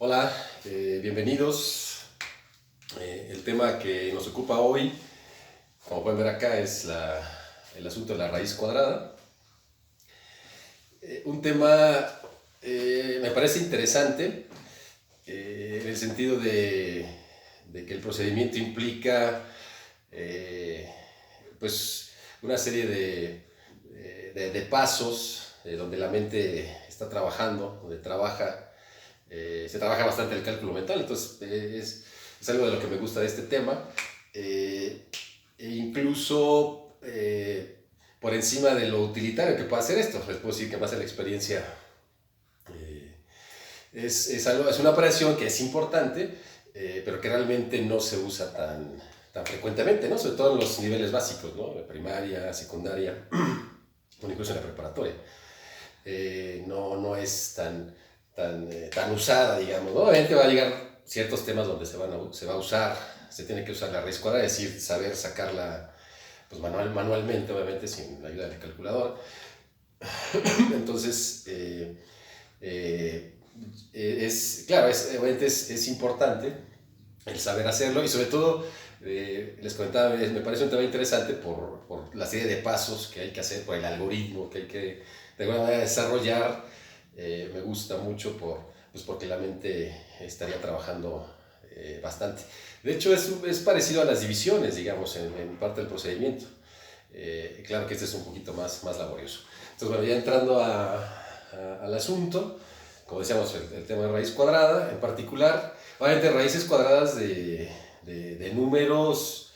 Hola, bienvenidos. El tema que nos ocupa hoy, como pueden ver acá, es el asunto de la raíz cuadrada. Un tema me parece interesante en el sentido de que el procedimiento implica pues una serie de pasos donde la mente está trabajando, donde se trabaja bastante el cálculo mental. Entonces es algo de lo que me gusta de este tema, e incluso por encima de lo utilitario que puede hacer esto. Les puedo decir que más en la experiencia es una operación que es importante, pero que realmente no se usa tan frecuentemente, ¿no? Sobre todo en los niveles básicos, ¿no? De primaria, secundaria, o incluso en la preparatoria. No es tan usada, digamos, ¿no? Obviamente va a llegar ciertos temas donde se va a usar, se tiene que usar la raíz cuadrada, es decir, saber sacarla pues manualmente, obviamente sin la ayuda del calculador. Entonces, claro, obviamente es importante el saber hacerlo, y sobre todo, les comentaba, me parece un tema interesante por la serie de pasos que hay que hacer, por el algoritmo que hay que de alguna manera desarrollar. Me gusta mucho pues porque la mente estaría trabajando bastante. De hecho, es parecido a las divisiones, digamos, en parte del procedimiento. Claro que este es un poquito más laborioso. Entonces, bueno, ya entrando al asunto, como decíamos, el tema de raíz cuadrada, en particular, obviamente raíces cuadradas de números,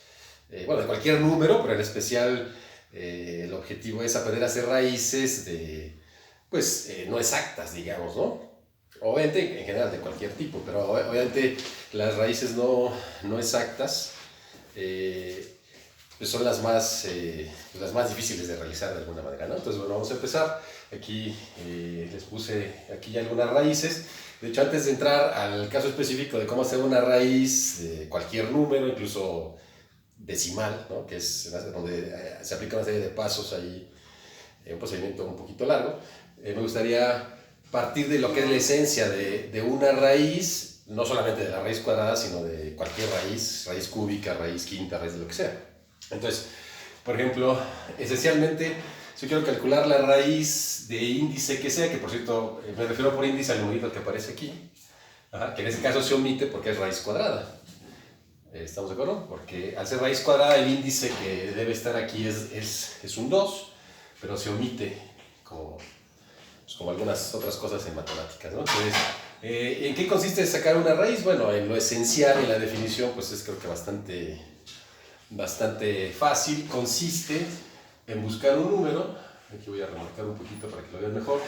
bueno, de cualquier número, pero en especial el objetivo es aprender a hacer raíces pues, no exactas, digamos, ¿no? Obviamente, en general, de cualquier tipo, pero obviamente las raíces no exactas pues son las más difíciles de realizar de alguna manera, ¿no? Entonces, bueno, vamos a empezar. Aquí les puse aquí ya algunas raíces. De hecho, antes de entrar al caso específico de cómo hacer una raíz de cualquier número, incluso decimal, ¿no? Que es donde se aplica una serie de pasos ahí, un procedimiento un poquito largo, me gustaría partir de lo que es la esencia de una raíz, no solamente de la raíz cuadrada, sino de cualquier raíz cúbica, raíz quinta, raíz de lo que sea. Entonces, por ejemplo, esencialmente, si quiero calcular la raíz de índice que sea, que por cierto, me refiero por índice al numerito que aparece aquí, que en este caso se omite porque es raíz cuadrada. ¿Estamos de acuerdo? Porque al ser raíz cuadrada, el índice que debe estar aquí es un 2, pero se omite como algunas otras cosas en matemáticas, ¿no? Entonces, ¿en qué consiste sacar una raíz? Bueno, en lo esencial, en la definición, pues es creo que bastante fácil. Consiste en buscar un número, aquí voy a remarcar un poquito para que lo vean mejor,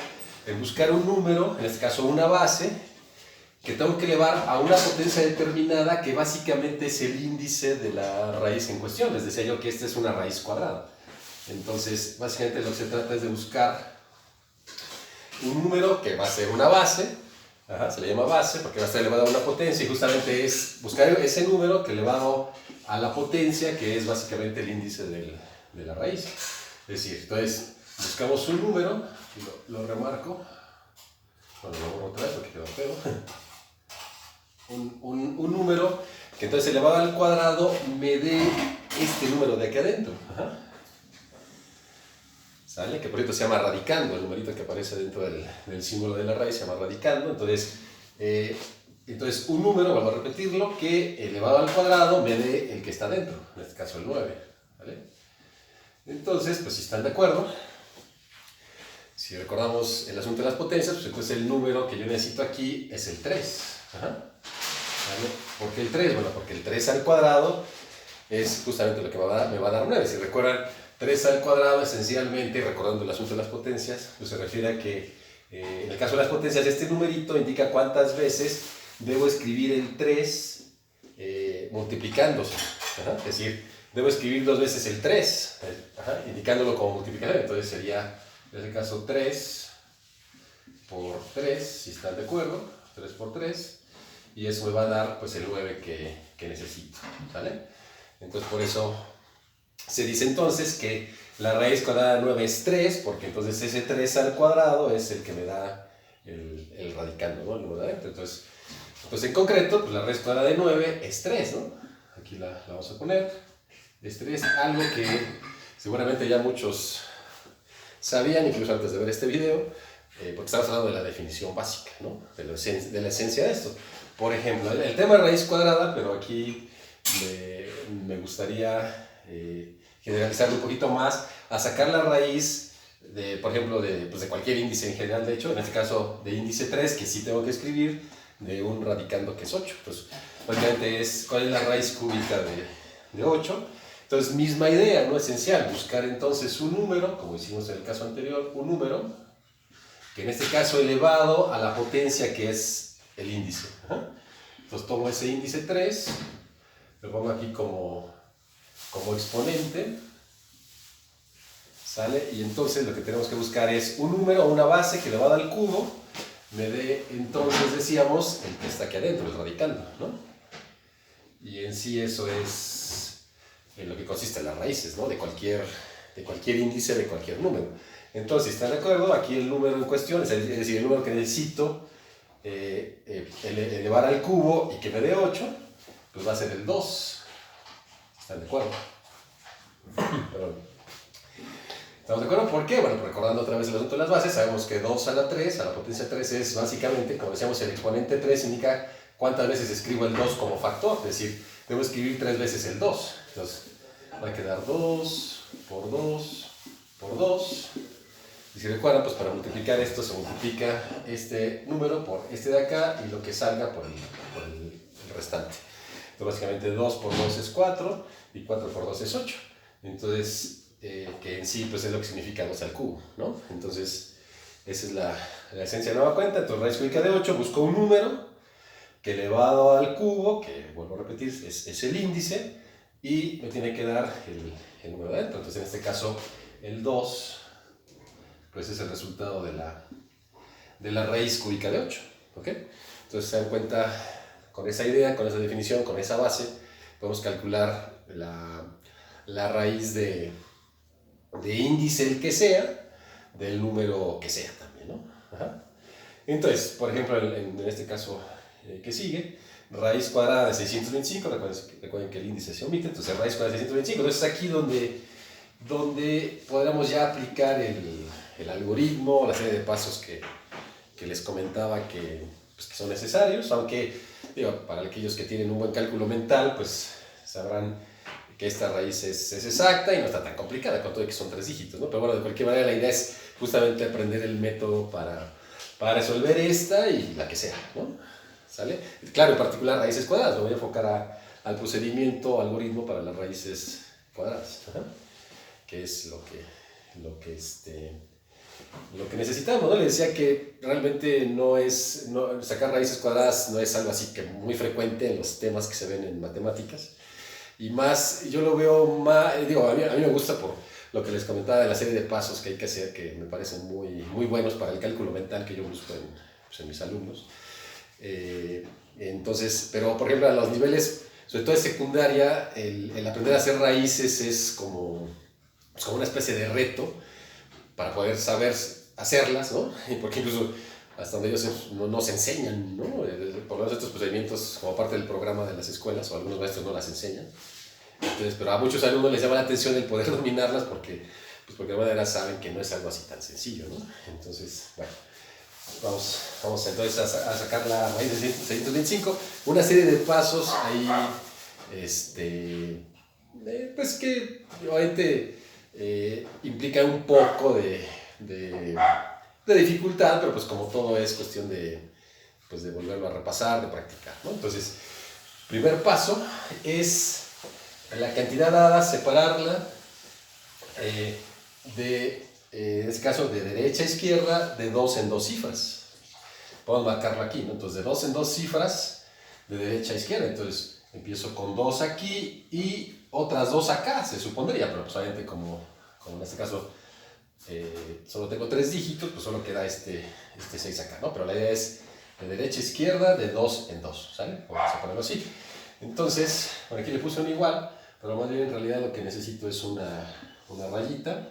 en buscar un número, en este caso una base, que tengo que elevar a una potencia determinada que básicamente es el índice de la raíz en cuestión. Les decía yo que esta es una raíz cuadrada. Entonces, básicamente lo que se trata es de buscar un número que va a ser una base, se le llama base porque va a estar elevado a una potencia, y justamente es buscar ese número que elevado a la potencia, que es básicamente el índice de la raíz. Es decir, entonces buscamos un número, lo remarco, bueno, lo borro otra vez porque quedó feo, un número que entonces elevado al cuadrado me dé este número de aquí adentro. ¿Sale? Que por cierto se llama radicando, el numerito que aparece dentro del símbolo de la raíz se llama radicando. Entonces un número, vamos a repetirlo, que elevado al cuadrado me dé el que está dentro, en este caso el 9. ¿Vale? Entonces, pues si están de acuerdo, si recordamos el asunto de las potencias, pues entonces el número que yo necesito aquí es el 3. ¿Vale? ¿Por qué el 3? Bueno, porque el 3 al cuadrado es justamente lo que me va a dar 9. Si recuerdan, 3 al cuadrado esencialmente, recordando el asunto de las potencias, pues se refiere a que en el caso de las potencias este numerito indica cuántas veces debo escribir el 3 multiplicándose. Es decir, debo escribir 2 veces el 3, indicándolo como multiplicación. Entonces sería, en este caso, 3 por 3, si están de acuerdo, 3 por 3, y eso me va a dar pues el 9 que necesito. ¿Sale? Entonces por eso se dice entonces que la raíz cuadrada de 9 es 3, porque entonces ese 3 al cuadrado es el que me da el radicando, ¿no? El número de adentro. Entonces Pues en concreto, pues la raíz cuadrada de 9 es 3, ¿no? Aquí la vamos a poner. Es 3, algo que seguramente ya muchos sabían, incluso antes de ver este video, porque estamos hablando de la definición básica, ¿no? De la esencia de esto. Por ejemplo, el tema de raíz cuadrada, pero aquí me gustaría generalizarlo un poquito más a sacar la raíz de, por ejemplo, pues de cualquier índice en general, de hecho, en este caso de índice 3, que sí tengo que escribir, de un radicando que es 8. Entonces, básicamente ¿cuál es la raíz cúbica de 8? Entonces, misma idea, ¿no? Esencial, buscar entonces un número, como hicimos en el caso anterior, un número, que en este caso elevado a la potencia que es el índice. Entonces tomo ese índice 3, lo pongo aquí como exponente, ¿sale? Y entonces lo que tenemos que buscar es un número o una base que elevada al cubo me dé, entonces decíamos, el que está aquí adentro, el radicando, ¿no? Y en sí eso es en lo que consiste las raíces, ¿no? De cualquier índice, de cualquier número. Entonces, si están de acuerdo, aquí el número en cuestión, es decir, el número que necesito elevar al cubo y que me dé 8, pues va a ser el 2. ¿Están de acuerdo? Perdón. ¿Estamos de acuerdo? ¿Por qué? Bueno, recordando otra vez el asunto de las bases, sabemos que 2 a la 3, a la potencia 3 es básicamente, como decíamos, el exponente 3 indica cuántas veces escribo el 2 como factor, es decir, debo escribir 3 veces el 2. Entonces, va a quedar 2 por 2 por 2. Y si recuerdan, pues para multiplicar esto se multiplica este número por este de acá y lo que salga por el restante. Entonces básicamente 2 por 2 es 4 y 4 por 2 es 8. Entonces, que en sí pues es lo que significa 2 al cubo, ¿no? Entonces, esa es la esencia de nueva cuenta. Entonces raíz cúbica de 8, busco un número que elevado al cubo, que vuelvo a repetir, es el índice, y me tiene que dar el número de adentro. Entonces en este caso el 2 pues es el resultado de la raíz cúbica de 8, ¿ok? Entonces se dan cuenta, con esa idea, con esa definición, con esa base, podemos calcular la raíz de índice el que sea, del número que sea también, ¿no? Ajá. Entonces, por ejemplo, en este caso que sigue, raíz cuadrada de 625, recuerden que el índice se omite, entonces raíz cuadrada de 625, entonces es aquí donde podríamos ya aplicar el algoritmo, la serie de pasos que les comentaba que son necesarios, aunque digo, para aquellos que tienen un buen cálculo mental, pues sabrán que esta raíz es exacta y no está tan complicada, con todo que son 3 dígitos, ¿no? Pero bueno, de cualquier manera la idea es justamente aprender el método para resolver esta y la que sea, ¿no? ¿Sale? Claro, en particular raíces cuadradas, me voy a enfocar al procedimiento, algoritmo para las raíces cuadradas, que es lo que necesitamos, ¿no? Le decía que realmente sacar raíces cuadradas no es algo así que muy frecuente en los temas que se ven en matemáticas. Y más, yo lo veo más, digo, a mí me gusta por lo que les comentaba de la serie de pasos que hay que hacer, que me parecen muy, muy buenos para el cálculo mental que yo busco en mis alumnos. Entonces, pero por ejemplo a los niveles, sobre todo de secundaria, el aprender a hacer raíces es como una especie de reto para poder saber hacerlas, ¿no? Porque incluso hasta donde ellos no nos enseñan, ¿no? Por lo menos estos procedimientos como parte del programa de las escuelas, o algunos maestros no las enseñan. Entonces, pero a muchos alumnos les llama la atención el poder dominarlas porque de alguna manera saben que no es algo así tan sencillo, ¿no? Entonces, bueno, vamos entonces a sacar la raíz de 625, una serie de pasos ahí, pues que obviamente implica un poco de dificultad, pero pues como todo es cuestión de volverlo a repasar, de practicar, ¿no? Entonces, primer paso es la cantidad dada, separarla en este caso de derecha a izquierda, de 2 en 2 cifras. Podemos marcarlo aquí, ¿no? Entonces, de 2 en 2 cifras, de derecha a izquierda. Entonces, empiezo con 2 aquí y otras 2 acá, se supondría, pero pues obviamente como en este caso solo tengo 3 dígitos, pues solo queda este 6 acá, ¿no? Pero la idea es de derecha a izquierda, de 2 en 2, ¿sale? Vamos a ponerlo así. Entonces, por aquí le puse un igual, pero más bien en realidad lo que necesito es una rayita,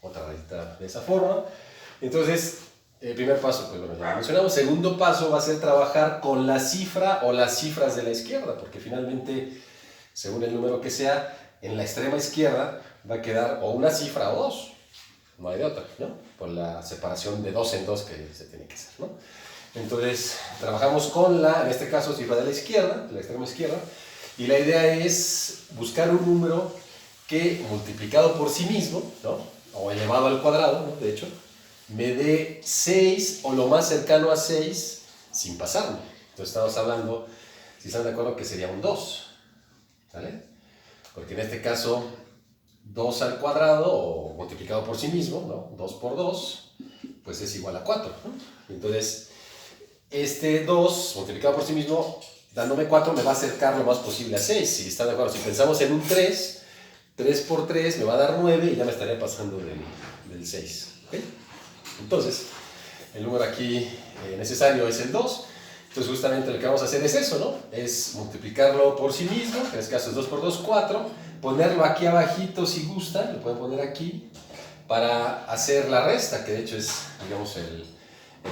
otra rayita de esa forma. Entonces, El primer paso, pues bueno, ya lo mencionamos. Segundo paso va a ser trabajar con la cifra o las cifras de la izquierda, porque finalmente, según el número que sea, en la extrema izquierda va a quedar o una cifra o dos. No hay de otra, ¿no? Por la separación de dos en dos que se tiene que hacer, ¿no? Entonces, trabajamos con la, en este caso, cifra de la izquierda, de la extrema izquierda, y la idea es buscar un número que multiplicado por sí mismo, ¿no? O elevado al cuadrado, ¿no? De hecho, me dé 6 o lo más cercano a 6 sin pasarme. Entonces estamos hablando, si están de acuerdo, que sería un 2, ¿vale? Porque en este caso, 2 al cuadrado o multiplicado por sí mismo, ¿no? 2 por 2, pues es igual a 4, ¿no? Entonces, este 2 multiplicado por sí mismo, dándome 4, me va a acercar lo más posible a 6. Si están de acuerdo, si pensamos en un 3, 3 por 3 me va a dar 9 y ya me estaría pasando del 6. ¿Okay? Entonces, el número aquí necesario es el 2. Entonces, justamente lo que vamos a hacer es eso, ¿no? Es multiplicarlo por sí mismo, que en este caso es 2 por 2, 4. Ponerlo aquí abajito si gustan, lo pueden poner aquí, para hacer la resta, que de hecho es, digamos, el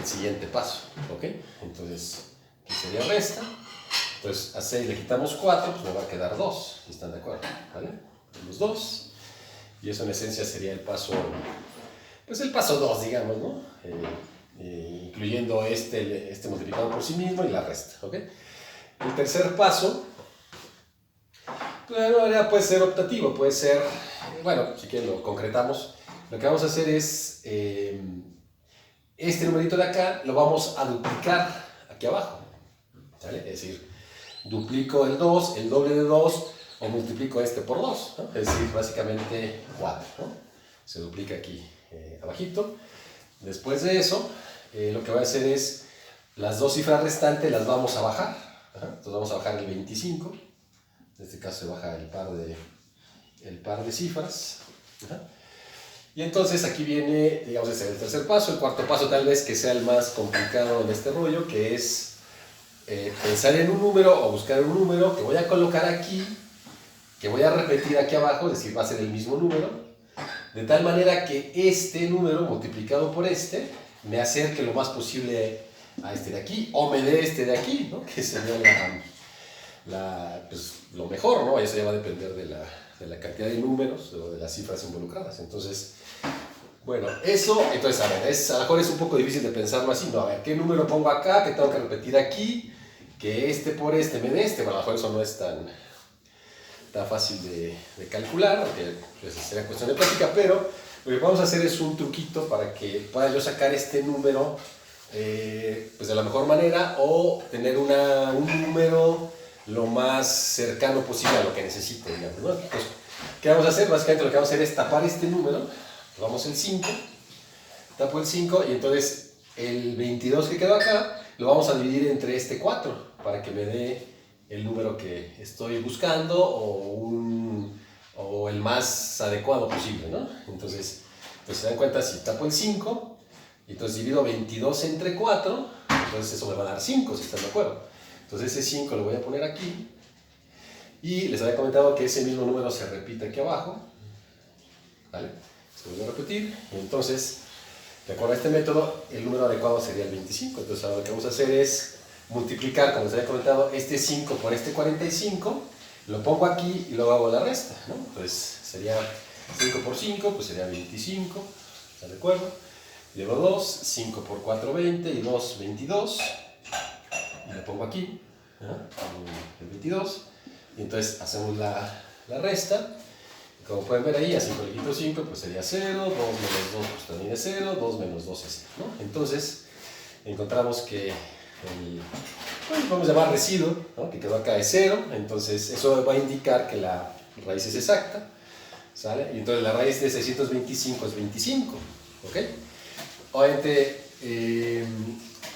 siguiente paso, ¿ok? Entonces, aquí sería resta. Entonces, a 6 le quitamos 4, pues me va a quedar 2, si están de acuerdo, ¿vale? Tenemos 2, y eso en esencia sería el paso, pues el paso 2, digamos, ¿no? Incluyendo este multiplicado por sí mismo y la resta, ¿ok? El tercer paso, pues de manera puede ser optativo, puede ser, bueno, si quieren lo concretamos. Lo que vamos a hacer es, este numerito de acá lo vamos a duplicar aquí abajo, ¿vale? Es decir, duplico el 2, el doble de 2, o multiplico este por 2, ¿no? Es decir, básicamente 4, ¿no? Se duplica aquí abajito. Después de eso, lo que voy a hacer es, las dos cifras restantes las vamos a bajar. Entonces vamos a bajar el 25. En este caso se baja el par de cifras. Y entonces aquí viene, digamos, este es el tercer paso. El cuarto paso tal vez que sea el más complicado en este rollo, que es pensar en un número o buscar un número que voy a colocar aquí, que voy a repetir aquí abajo, es decir, va a ser el mismo número, de tal manera que este número multiplicado por este me acerque lo más posible a este de aquí, o me dé este de aquí, ¿no? Que sería pues, lo mejor, ¿no? Eso ya va a depender de la cantidad de números o de las cifras involucradas. Entonces, bueno, eso, entonces, a ver, a lo mejor es un poco difícil de pensarlo así, ¿no? A ver, ¿qué número pongo acá? ¿Qué tengo que repetir aquí? Que este por este me dé este. Bueno, a lo mejor eso no es tan fácil de calcular, porque pues, sería cuestión de práctica, pero lo que vamos a hacer es un truquito para que pueda yo sacar este número pues de la mejor manera o tener un número lo más cercano posible a lo que necesite, digamos, ¿no? Entonces, ¿qué vamos a hacer? Básicamente lo que vamos a hacer es tapar este número, tomamos el 5, tapo el 5 y entonces el 22 que quedó acá lo vamos a dividir entre este 4 para que me dé el número que estoy buscando o el más adecuado posible, ¿no? Entonces, pues se dan cuenta, si tapo el 5, entonces divido 22 entre 4, entonces eso me va a dar 5, si están de acuerdo. Entonces ese 5 lo voy a poner aquí, y les había comentado que ese mismo número se repite aquí abajo, ¿vale? Se vuelve a repetir, y entonces, de acuerdo a este método, el número adecuado sería el 25. Entonces ahora lo que vamos a hacer es multiplicar, como les había comentado, este 5 por este 45, lo pongo aquí y luego hago la resta, ¿no? Entonces sería 5 por 5, pues sería 25, ¿están de acuerdo? Llevo 2, 5 por 4, 20, y 2, 22, y lo pongo aquí, ¿no? El 22, y entonces hacemos la resta. Como pueden ver ahí, a 5 le quito 5, pues sería 0, 2 menos 2 pues también es 0, 2 menos 2 es 0, ¿no? Entonces, encontramos que pues vamos a llamar residuo, ¿no? Que quedó acá es 0, entonces eso va a indicar que la raíz es exacta, ¿sale? Y entonces la raíz de 625 es 25, ¿ok? Obviamente,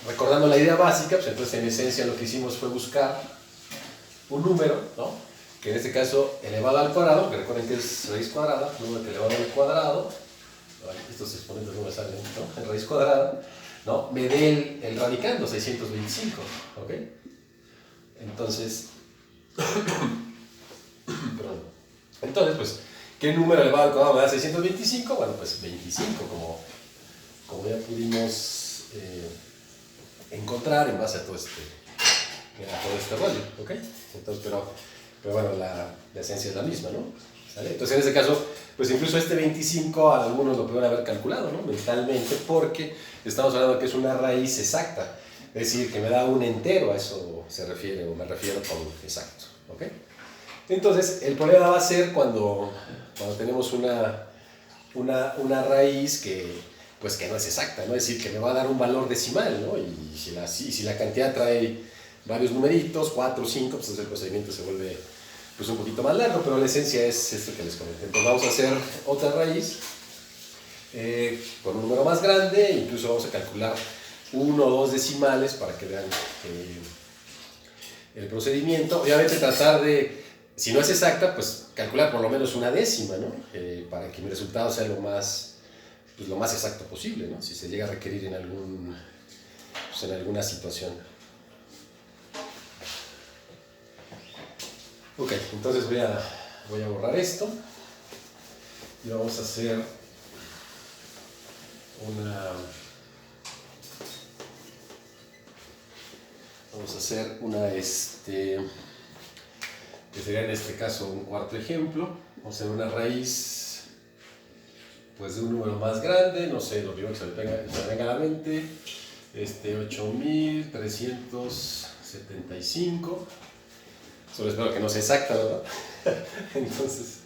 recordando la idea básica, pues entonces en esencia lo que hicimos fue buscar un número, ¿no? Que en este caso elevado al cuadrado, que recuerden que es raíz cuadrada, número que elevado al cuadrado, estos exponentes no me salen, ¿no? En raíz cuadrada, ¿no? Me dé el radicando, 625, ¿ok? Entonces, perdón. Entonces, pues, ¿qué número elevado al cuadrado me da 625? Bueno, pues 25, como ya pudimos encontrar en base a todo este rollo, ¿ok? Entonces, pero bueno, la esencia es la misma, ¿no? ¿Sale? Entonces, en este caso, pues incluso este 25 algunos lo pueden haber calculado, ¿no? Mentalmente, porque estamos hablando que es una raíz exacta, es decir, que me da un entero, a eso se refiere, o me refiero con exacto, ¿ok? Entonces, el problema va a ser cuando tenemos una raíz pues que no es exacta, ¿no? Es decir, que me va a dar un valor decimal, ¿no? Y si la cantidad trae varios numeritos, 4 o 5, pues el procedimiento se vuelve pues un poquito más largo, pero la esencia es esto que les comenté. Entonces vamos a hacer otra raíz con un número más grande, incluso vamos a calcular 1 o 2 decimales para que vean el procedimiento. Obviamente tratar de, si no es exacta, pues calcular por lo menos una décima, ¿no? Para que mi resultado sea lo más exacto posible, ¿no? Si se llega a requerir en alguna situación. Ok, entonces voy a borrar esto y vamos a hacer que sería en este caso un cuarto ejemplo. Vamos a hacer una raíz pues de un número más grande, no sé, lo primero que se me venga a la mente, 8375. Solo espero que no sea exacta, ¿verdad? Entonces,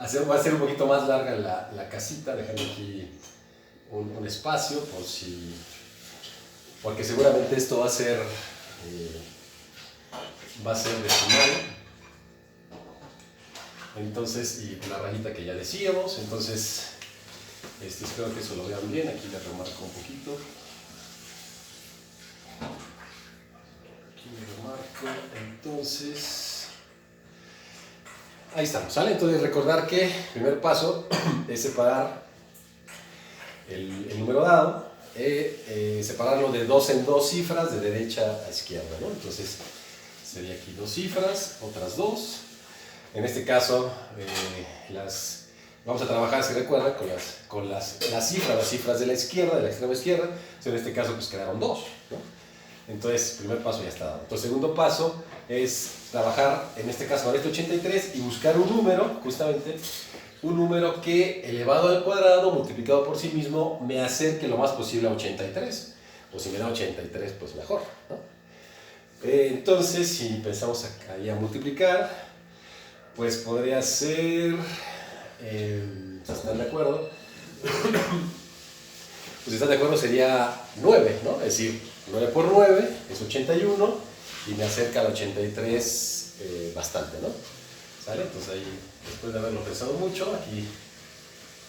va a ser un poquito más larga la casita, dejando aquí un espacio porque seguramente esto va a ser decimal. Entonces, y la rayita que ya decíamos, entonces, espero que eso lo vean bien, aquí le remarco un poquito. Entonces, ahí estamos, ¿sale? Entonces recordar que el primer paso es separar el número dado, separarlo de 2 en 2 cifras de derecha a izquierda, ¿no? Entonces sería aquí 2 cifras, otras 2. En este caso vamos a trabajar, si recuerdan, con las cifras de la izquierda, de la extrema izquierda. Entonces, en este caso pues quedaron 2, ¿no? Entonces, primer paso ya está dado. Entonces, segundo paso es trabajar, en este caso, con este 83 y buscar un número, justamente, un número que elevado al cuadrado, multiplicado por sí mismo, me acerque lo más posible a 83. O si me da 83, pues mejor, ¿no? Entonces, si pensamos acá ya multiplicar, pues podría ser, ¿están de acuerdo? Pues si están de acuerdo sería 9, ¿no? Es decir, 9 por 9 es 81 y me acerca al 83 bastante, ¿no? ¿Sale? Entonces ahí, después de haberlo pensado mucho, aquí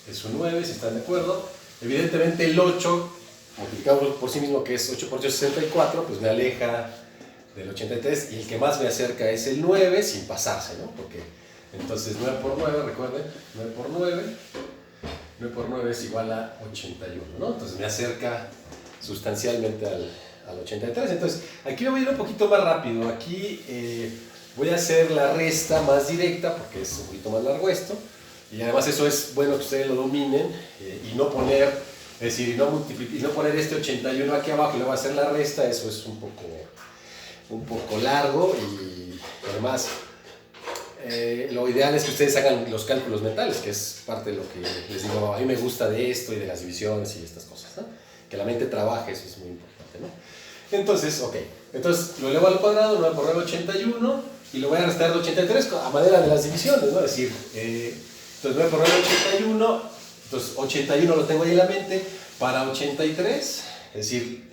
es un 9, si están de acuerdo. Evidentemente el 8, multiplicado por sí mismo, que es 8 por 8 es 64, pues me aleja del 83 y el que más me acerca es el 9 sin pasarse, ¿no? Porque entonces 9 por 9, recuerden, 9 por 9 es igual a 81, ¿no? Entonces me acerca sustancialmente al 83. Entonces aquí me voy a ir un poquito más rápido. Aquí voy a hacer la resta más directa porque es un poquito más largo esto. Y además eso es bueno que ustedes lo dominen y no poner, es decir, y no poner este 81 aquí abajo y luego hacer la resta. Eso es un poco largo y además lo ideal es que ustedes hagan los cálculos mentales, que es parte de lo que les digo, a mí me gusta de esto y de las divisiones y estas cosas, ¿no? Que la mente trabaje, eso es muy importante, ¿no? Entonces, ok, entonces lo elevo al cuadrado, 9 por 9, 81, y lo voy a restar de 83 a manera de las divisiones, ¿no? Es decir, entonces 9 por 9, 81, entonces 81 lo tengo ahí en la mente, para 83, es decir,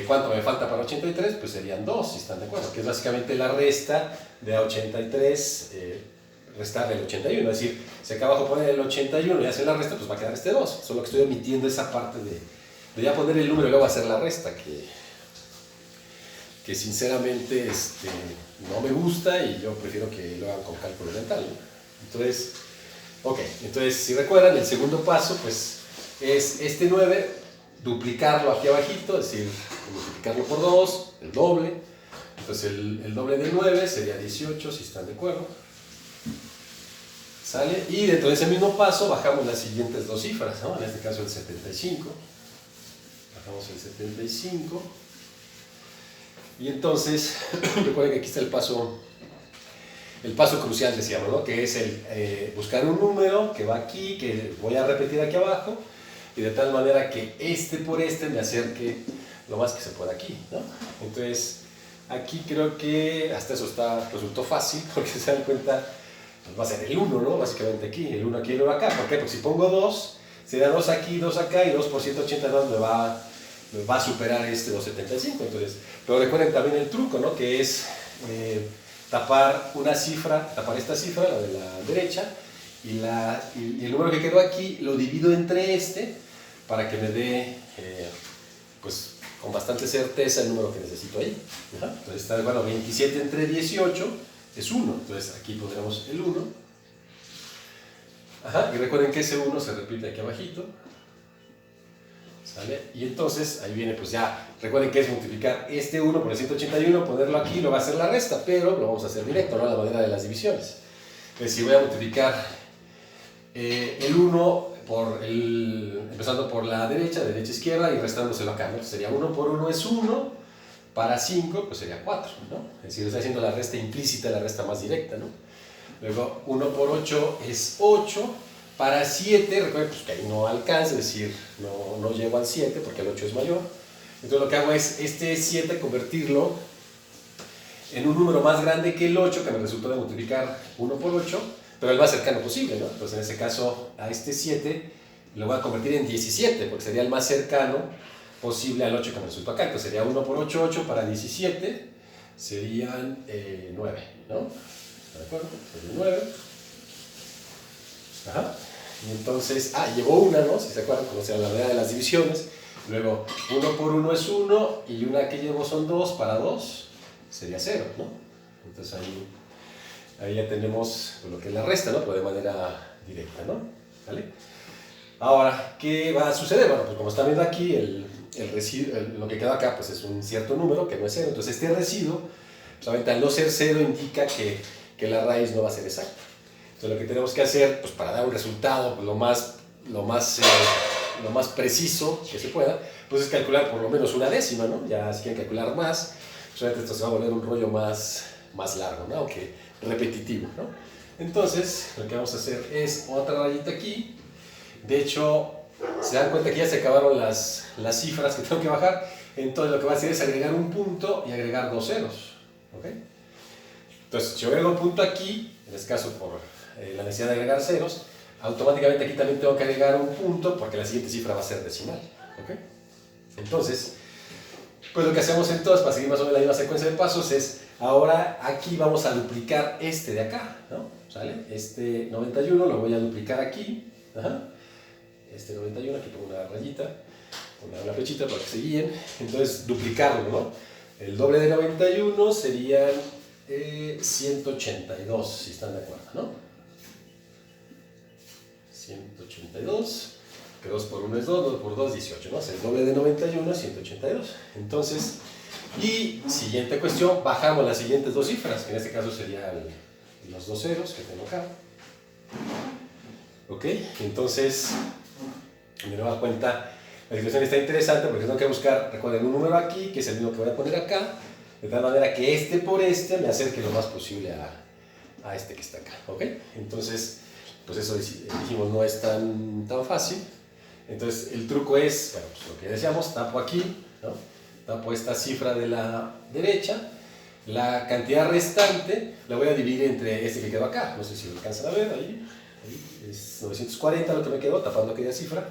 ¿cuánto me falta para 83? Pues serían 2, si están de acuerdo, que es básicamente la resta de 83, restarle el 81. Es decir, si acá abajo poner el 81 y hacer la resta, pues va a quedar este 2. Solo que estoy omitiendo esa parte de ya poner el número y luego hacer la resta, que sinceramente no me gusta y yo prefiero que lo hagan con cálculo mental, ¿no? Entonces, ok, entonces si recuerdan, el segundo paso pues es este 9, duplicarlo aquí abajito, es decir, multiplicarlo por 2, el doble. Entonces el doble de 9 sería 18, si están de acuerdo. ¿Sale? Y dentro de ese mismo paso bajamos las siguientes dos cifras, ¿no? En este caso el 75. bajamos el 75. Y entonces, recuerden que aquí está el paso crucial, decíamos, ¿no? Que es el buscar un número que va aquí, que voy a repetir aquí abajo, y de tal manera que este por este me acerque lo más que se pueda aquí, ¿no? Entonces, aquí creo que hasta eso resultó fácil, porque se dan cuenta, pues va a ser el 1, ¿no? Básicamente aquí, el 1 aquí y el 1 acá. ¿Por qué? Porque si pongo 2, será 2 aquí, 2 acá, y 2 por 182 me va a superar este 275. Entonces, pero recuerden también el truco, ¿no? Que es tapar una cifra, tapar esta cifra, la de la derecha, y el número que quedó aquí lo divido entre este para que me dé, pues, con bastante certeza el número que necesito ahí. Ajá. Entonces está, bueno, 27 entre 18 es 1, entonces aquí pondremos el 1. Ajá. Y recuerden que ese 1 se repite aquí abajito. ¿Sale? Y entonces ahí viene, pues ya, recuerden que es multiplicar este 1 por el 181, ponerlo aquí, lo va a hacer la resta, pero lo vamos a hacer directo, ¿no? A la manera de las divisiones. Entonces si voy a multiplicar el 1 empezando por la derecha, izquierda, y restándoselo acá, ¿no? Sería 1 por 1 es 1, para 5 pues sería 4, ¿no? Es decir, está haciendo la resta implícita, la resta más directa, ¿no? Luego 1 por 8 es 8, para 7, recuerden pues, que ahí no alcanza, es decir, no llego al 7 porque el 8 es mayor. Entonces lo que hago es este 7 convertirlo en un número más grande que el 8, que me resultó de multiplicar 1 por 8, pero el más cercano posible, ¿no? Entonces en ese caso a este 7 lo voy a convertir en 17, porque sería el más cercano posible al 8 que me resultó acá. Entonces sería 1 por 8, 8 para 17, serían 9, ¿no? ¿De acuerdo? Sería 9. Ajá. Y entonces, llevó una, ¿no? Si se acuerdan, como sea la manera de las divisiones. Luego, 1 por 1 es 1, y una que llevo son 2, para 2 sería 0, ¿no? Entonces ahí ya tenemos lo que es la resta, ¿no? Pero de manera directa, ¿no? ¿Vale? Ahora, ¿qué va a suceder? Bueno, pues como están viendo aquí, el residuo, lo que queda acá, pues es un cierto número, que no es 0. Entonces este residuo, pues ahorita al no ser 0 indica que la raíz no va a ser exacta. Entonces lo que tenemos que hacer, pues para dar un resultado pues, lo más preciso que se pueda, pues es calcular por lo menos una décima, ¿no? Ya si quieren calcular más, pues obviamente esto se va a volver un rollo más largo, ¿no? Aunque repetitivo, ¿no? Entonces lo que vamos a hacer es otra rayita aquí. De hecho, se dan cuenta que ya se acabaron las cifras que tengo que bajar, entonces lo que voy a hacer es agregar un punto y agregar 2 ceros, ¿ok? Entonces, si yo agrego un punto aquí, en este caso por la necesidad de agregar ceros, automáticamente aquí también tengo que agregar un punto porque la siguiente cifra va a ser decimal, ¿ok? Entonces, pues lo que hacemos entonces, para seguir más o menos la misma secuencia de pasos, es ahora aquí vamos a duplicar este de acá, ¿no? ¿Sale? Este 91 lo voy a duplicar aquí, ajá. Este 91, aquí pongo una rayita, una flechita para que se guíen, entonces duplicarlo, ¿no? El doble de 91 serían 182, si están de acuerdo, ¿no? 182, que 2 por 1 es 2, 2 por 2 18, ¿no? O sea, el doble de 91 es 182. Entonces, y siguiente cuestión, bajamos las siguientes dos cifras, que en este caso serían los 2 ceros que tengo acá. ¿Ok? Entonces, de nueva cuenta, la situación está interesante porque tengo que buscar, recuerden, un número aquí, que es el mismo que voy a poner acá, de tal manera que este por este me acerque lo más posible a este que está acá, ¿ok? Entonces, pues eso dijimos no es tan fácil. Entonces el truco es, bueno, pues lo que decíamos, tapo aquí, ¿no? Tapo esta cifra de la derecha, la cantidad restante la voy a dividir entre este que quedó acá, no sé si lo alcanzan a ver, ahí es 940 lo que me quedó, tapando aquella cifra.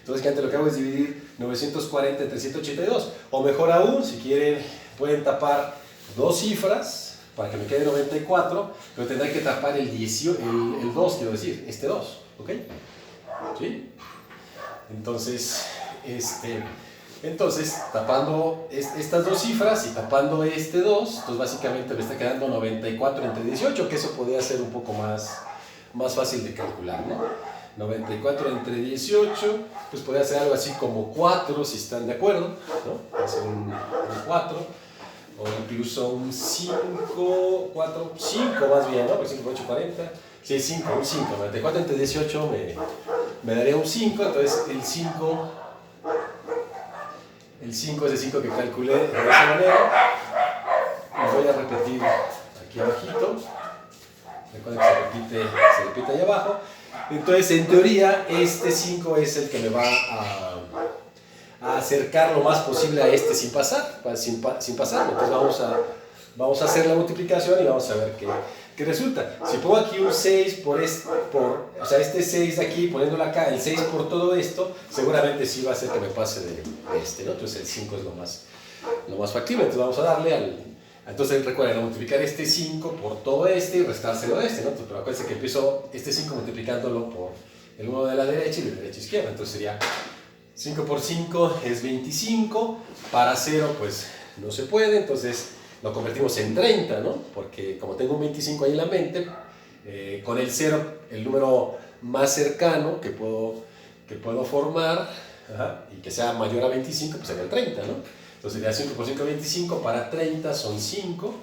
Entonces antes lo que hago es dividir 940 entre 182, o mejor aún, si quieren, pueden tapar dos cifras para que me quede 94, pero tendré que tapar el 2, quiero decir, este 2, ¿ok? ¿Sí? Entonces, tapando estas dos cifras y tapando este 2, entonces básicamente me está quedando 94 entre 18, que eso podría ser un poco más fácil de calcular, ¿no? 94 entre 18, pues podría ser algo así como 4, si están de acuerdo, ¿no? Puede ser un 4. O incluso un 5 más bien, ¿no? Porque 5 por 8, 40. Sí, un 5. 94 entre 18 me daría un 5, entonces el 5 el 5 es el 5 que calculé de esa manera. Y voy a repetir aquí abajito. Recuerden que se repite ahí abajo. Entonces, en teoría, este 5 es el que me va a acercar lo más posible a este sin pasar. Sin pasar. Entonces, vamos a hacer la multiplicación y vamos a ver qué resulta. Si pongo aquí un 6 o sea, este 6 de aquí, poniéndolo acá, el 6 por todo esto, seguramente sí va a hacer que me pase de este, ¿no? Entonces, el 5 es lo más factible. Entonces, vamos a darle Entonces recuerden, multiplicar este 5 por todo este y restárselo de este, ¿no? Entonces, pero acuérdense que empiezo este 5 multiplicándolo por el 1 de la derecha y el de derecha a izquierda. Entonces sería 5 por 5 es 25, para 0 pues no se puede, entonces lo convertimos en 30, ¿no? Porque como tengo un 25 ahí en la mente, con el 0, el número más cercano que puedo formar, y que sea mayor a 25, pues sería el 30, ¿no? Entonces sería 5 por 5, 25, para 30 son 5,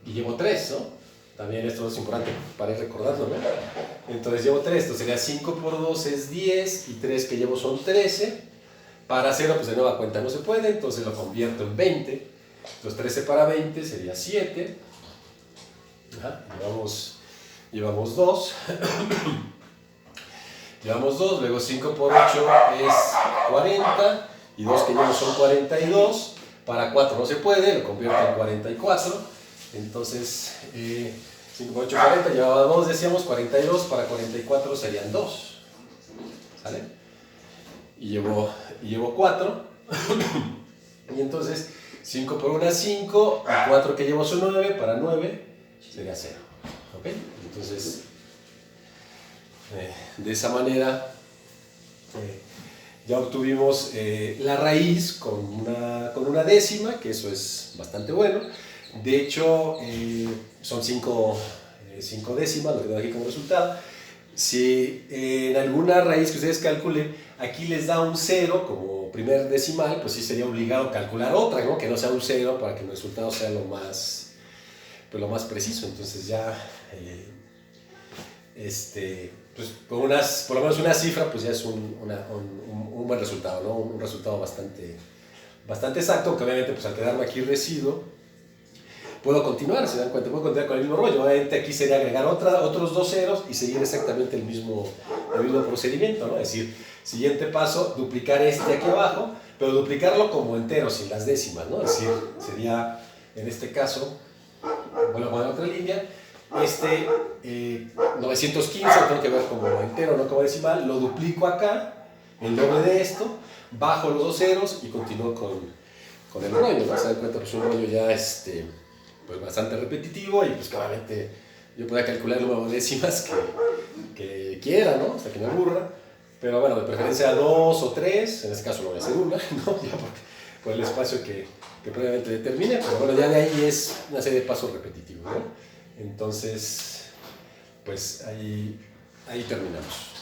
y llevo 3, ¿no? También esto es importante para ir recordando, ¿no? Entonces llevo 3, entonces sería 5 por 2 es 10, y 3 que llevo son 13, para 0 pues de nueva cuenta no se puede, entonces lo convierto en 20, entonces 13 para 20 sería 7, llevamos 2, llevamos 2, luego 5 por 8 es 40, y 2 que llevo son 42, para 4 no se puede, lo convierto en 44, entonces 5 por 8, 40, llevaba 2, decíamos 42, para 44 serían 2, ¿sale? Y llevo 4, y entonces 5 por 1 es 5, y 4 que llevo son 9, para 9 sería 0, ¿ok? Entonces, de esa manera, ya obtuvimos la raíz con una décima, que eso es bastante bueno. De hecho, son 5 décimas lo que tengo aquí como resultado. Si en alguna raíz que ustedes calculen, aquí les da un 0 como primer decimal, pues sí sería obligado calcular otra, ¿no? Que no sea un 0 para que el resultado sea lo más preciso. Entonces ya, pues por lo menos una cifra, pues ya es un buen resultado, ¿no? Un resultado bastante exacto, aunque obviamente pues al quedarme aquí residuo, puedo continuar, se dan cuenta, puedo continuar con el mismo rollo. Obviamente aquí sería agregar otros 2 ceros y seguir exactamente el mismo procedimiento, ¿no? Es decir, siguiente paso, duplicar este aquí abajo, pero duplicarlo como entero, sin las décimas, ¿no? Es decir, sería, en este caso, bueno, con otra línea, 915 lo tengo que ver como entero, no como decimal, lo duplico acá, el doble de esto, bajo los 2 ceros y continúo con el rollo, ¿no? Se dan cuenta, pues un rollo ya pues bastante repetitivo, y pues claramente yo podría calcular el número de décimas que quiera, ¿no? Hasta que me aburra, pero bueno, de preferencia 2 o 3, en este caso lo voy a hacer una, ¿no? Ya por el espacio que previamente determine, pero bueno, ya de ahí es una serie de pasos repetitivos, ¿no? Entonces, pues ahí terminamos.